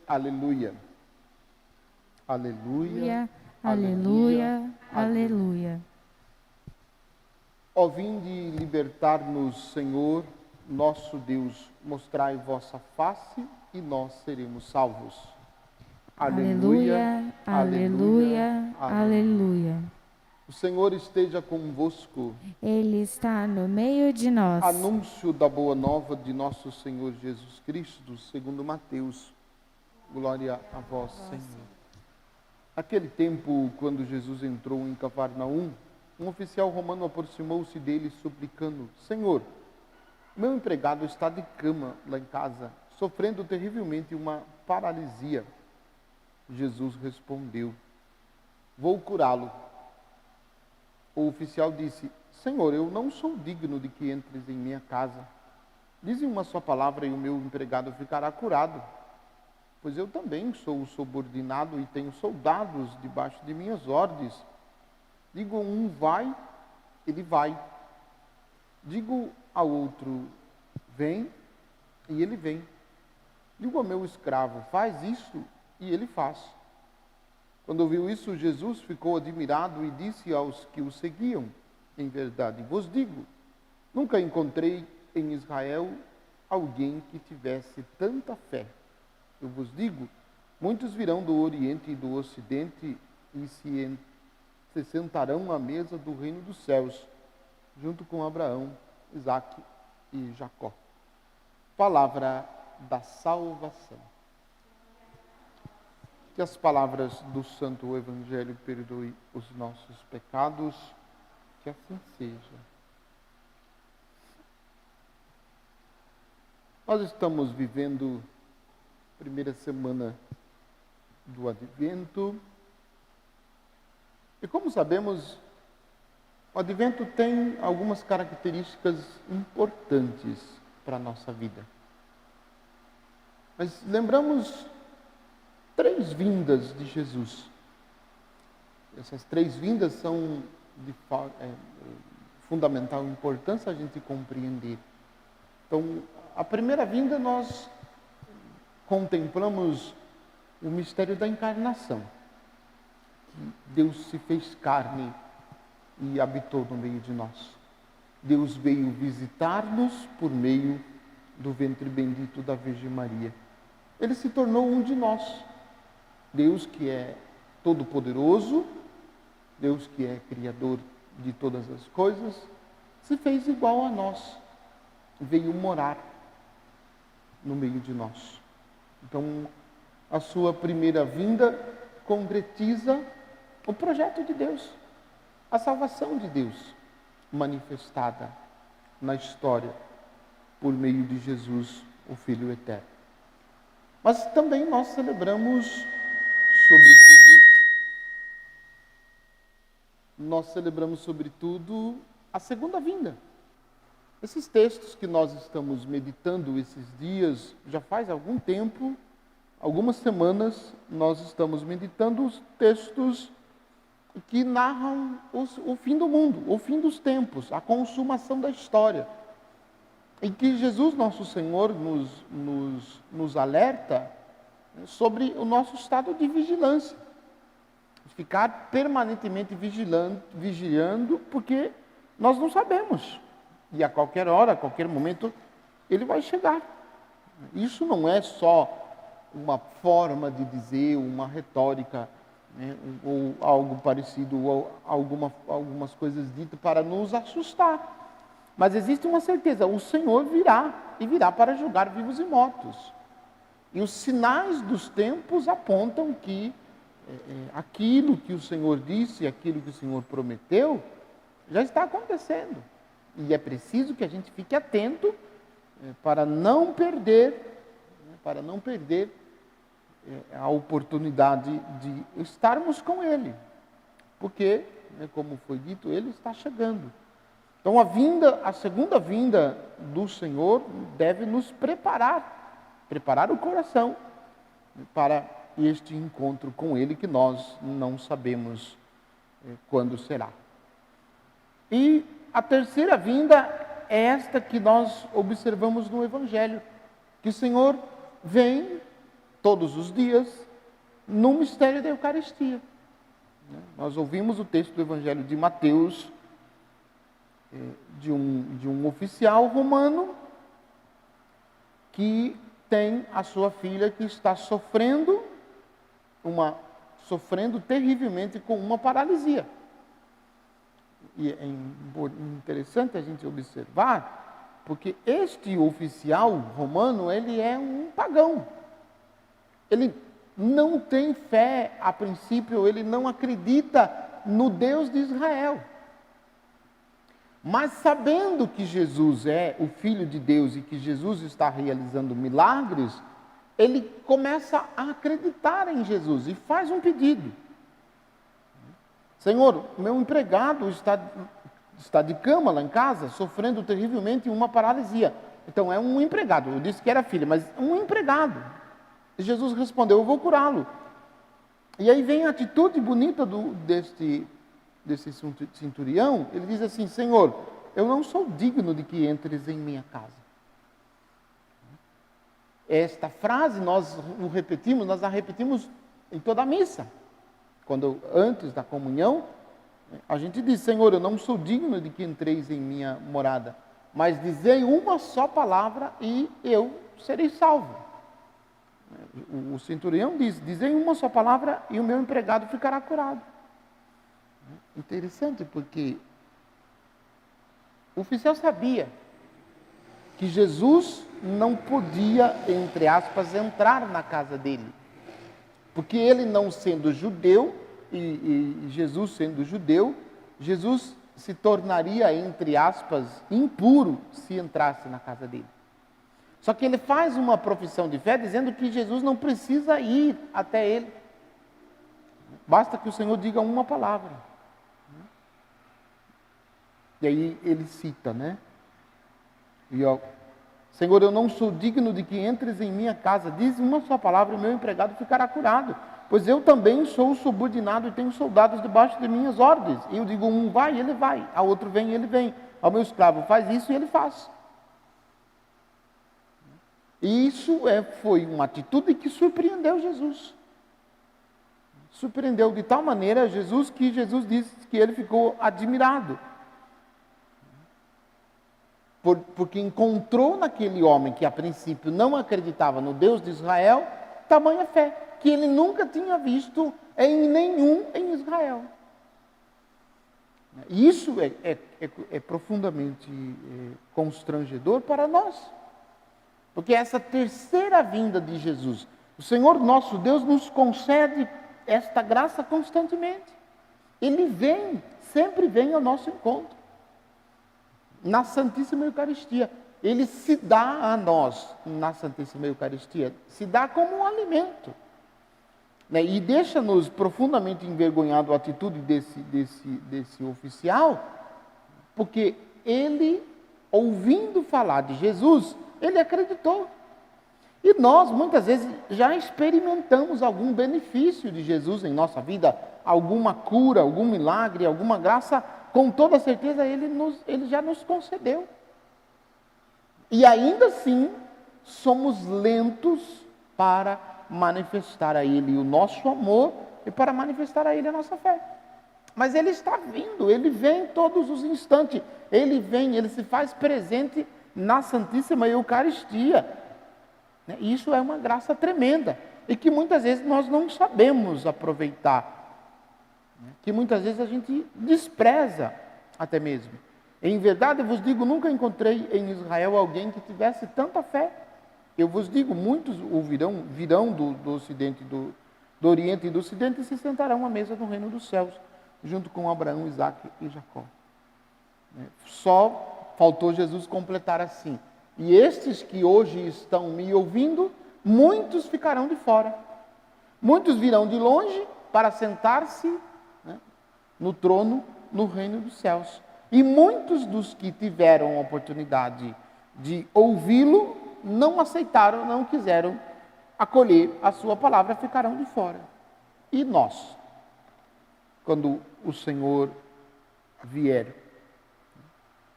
Aleluia. Aleluia. Aleluia. Aleluia. Ó vinde libertar-nos, Senhor, nosso Deus, mostrai vossa face e nós seremos salvos. Aleluia. Aleluia. Aleluia. O Senhor esteja convosco. Ele está no meio de nós. Anúncio da boa nova de nosso Senhor Jesus Cristo, segundo Mateus. Glória a vós, Senhor. Naquele tempo, quando Jesus entrou em Cafarnaum, um oficial romano aproximou-se dele suplicando: Senhor, meu empregado está de cama lá em casa, sofrendo terrivelmente uma paralisia. Jesus respondeu: vou curá-lo. O oficial disse: Senhor, eu não sou digno de que entres em minha casa. Dize uma só palavra e o meu empregado ficará curado. Pois eu também sou subordinado e tenho soldados debaixo de minhas ordens. Digo um vai, ele vai. Digo ao outro vem, e ele vem. Digo ao meu escravo faz isso, e ele faz. Quando ouviu isso, Jesus ficou admirado e disse aos que o seguiam: em verdade vos digo, nunca encontrei em Israel alguém que tivesse tanta fé. Eu vos digo, muitos virão do Oriente e do Ocidente e se sentarão à mesa do reino dos céus, junto com Abraão, Isaque e Jacó. Palavra da salvação. Que as palavras do Santo Evangelho perdoem os nossos pecados, que assim seja. Nós estamos vivendo a primeira semana do Advento. E como sabemos, o Advento tem algumas características importantes para a nossa vida. Mas lembramos 3 vindas de Jesus. Essas 3 vindas são de fundamental importância a gente compreender. Então, a primeira vinda nós contemplamos o mistério da encarnação. Deus se fez carne e habitou no meio de nós. Deus veio visitar-nos por meio do ventre bendito da Virgem Maria. Ele se tornou um de nós. Deus que é todo-poderoso, Deus que é criador de todas as coisas, se fez igual a nós. Veio morar no meio de nós. Então, a sua primeira vinda concretiza o projeto de Deus, a salvação de Deus, manifestada na história por meio de Jesus, o Filho eterno. Mas também nós celebramos, sobretudo, a segunda vinda. Esses textos que nós estamos meditando esses dias, já faz algum tempo, algumas semanas, nós estamos meditando os textos que narram o fim do mundo, o fim dos tempos, a consumação da história. Em que Jesus, nosso Senhor, nos alerta sobre o nosso estado de vigilância. Ficar permanentemente vigiando, porque nós não sabemos. E a qualquer hora, a qualquer momento, ele vai chegar. Isso não é só uma forma de dizer, uma retórica, né, ou algo parecido, ou algumas coisas ditas para nos assustar. Mas existe uma certeza, o Senhor virá, e virá para julgar vivos e mortos. E os sinais dos tempos apontam que aquilo que o Senhor disse, aquilo que o Senhor prometeu, já está acontecendo. E é preciso que a gente fique atento para não perder a oportunidade de estarmos com Ele. Porque, como foi dito, Ele está chegando. Então a segunda vinda do Senhor deve nos preparar o coração para este encontro com Ele que nós não sabemos quando será. E a terceira vinda é esta que nós observamos no Evangelho, que o Senhor vem todos os dias, no mistério da Eucaristia. Nós ouvimos o texto do Evangelho de Mateus, de um oficial romano que tem a sua filha que está sofrendo terrivelmente com uma paralisia. E é interessante a gente observar, porque este oficial romano, ele é um pagão. Ele não tem fé, a princípio, ele não acredita no Deus de Israel. Mas sabendo que Jesus é o Filho de Deus e que Jesus está realizando milagres, ele começa a acreditar em Jesus e faz um pedido. Senhor, meu empregado está de cama lá em casa, sofrendo terrivelmente uma paralisia. Então é um empregado, eu disse que era filho, mas um empregado. E Jesus respondeu, eu vou curá-lo. E aí vem a atitude bonita desse centurião. Ele diz assim, Senhor, eu não sou digno de que entres em minha casa. Esta frase nós a repetimos em toda a missa. Antes da comunhão, a gente diz, Senhor, eu não sou digno de que entreis em minha morada, mas dizei uma só palavra e eu serei salvo. O centurião diz, dizei uma só palavra e o meu empregado ficará curado. Interessante, porque o oficial sabia que Jesus não podia, entre aspas, entrar na casa dele. Porque ele não sendo judeu, e Jesus sendo judeu, Jesus se tornaria, entre aspas, impuro se entrasse na casa dele. Só que ele faz uma profissão de fé dizendo que Jesus não precisa ir até ele. Basta que o Senhor diga uma palavra. E aí ele cita, Senhor, eu não sou digno de que entres em minha casa. Diz uma só palavra e o meu empregado ficará curado. Pois eu também sou subordinado e tenho soldados debaixo de minhas ordens. E eu digo, um vai, ele vai. Ao outro vem, ele vem. Ao meu escravo faz isso e ele faz. E isso foi uma atitude que surpreendeu Jesus. Surpreendeu de tal maneira Jesus que Jesus disse que ele ficou admirado. Porque encontrou naquele homem que a princípio não acreditava no Deus de Israel, tamanha fé, que ele nunca tinha visto em nenhum em Israel. E isso é profundamente constrangedor para nós. Porque essa terceira vinda de Jesus, o Senhor nosso Deus nos concede esta graça constantemente. Ele vem, sempre vem ao nosso encontro. Na Santíssima Eucaristia. Ele se dá a nós na Santíssima Eucaristia. Se dá como um alimento. E deixa-nos profundamente envergonhado a atitude desse oficial, porque ele, ouvindo falar de Jesus, ele acreditou. E nós, muitas vezes, já experimentamos algum benefício de Jesus em nossa vida, alguma cura, algum milagre, alguma graça, com toda certeza ele já nos concedeu. E ainda assim, somos lentos para manifestar a Ele o nosso amor e para manifestar a Ele a nossa fé. Mas Ele está vindo, Ele vem todos os instantes. Ele vem, Ele se faz presente na Santíssima Eucaristia. Isso é uma graça tremenda e que muitas vezes nós não sabemos aproveitar, que muitas vezes a gente despreza até mesmo. Em verdade, eu vos digo, nunca encontrei em Israel alguém que tivesse tanta fé. Eu vos digo, muitos virão do Ocidente, do Oriente e do Ocidente e se sentarão à mesa do reino dos céus, junto com Abraão, Isaque e Jacó. Só faltou Jesus completar assim. E estes que hoje estão me ouvindo, muitos ficarão de fora. Muitos virão de longe para sentar-se no trono, no reino dos céus. E muitos dos que tiveram a oportunidade de ouvi-lo, não aceitaram, não quiseram acolher a sua palavra, ficarão de fora. E nós, quando o Senhor vier,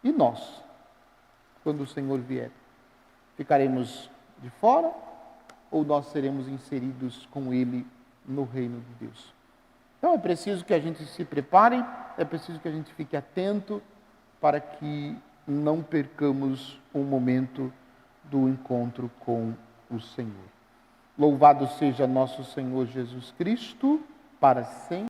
e nós, quando o Senhor vier, ficaremos de fora ou nós seremos inseridos com Ele no reino de Deus. Então é preciso que a gente se prepare, é preciso que a gente fique atento para que não percamos o momento do encontro com o Senhor. Louvado seja nosso Senhor Jesus Cristo, para sempre.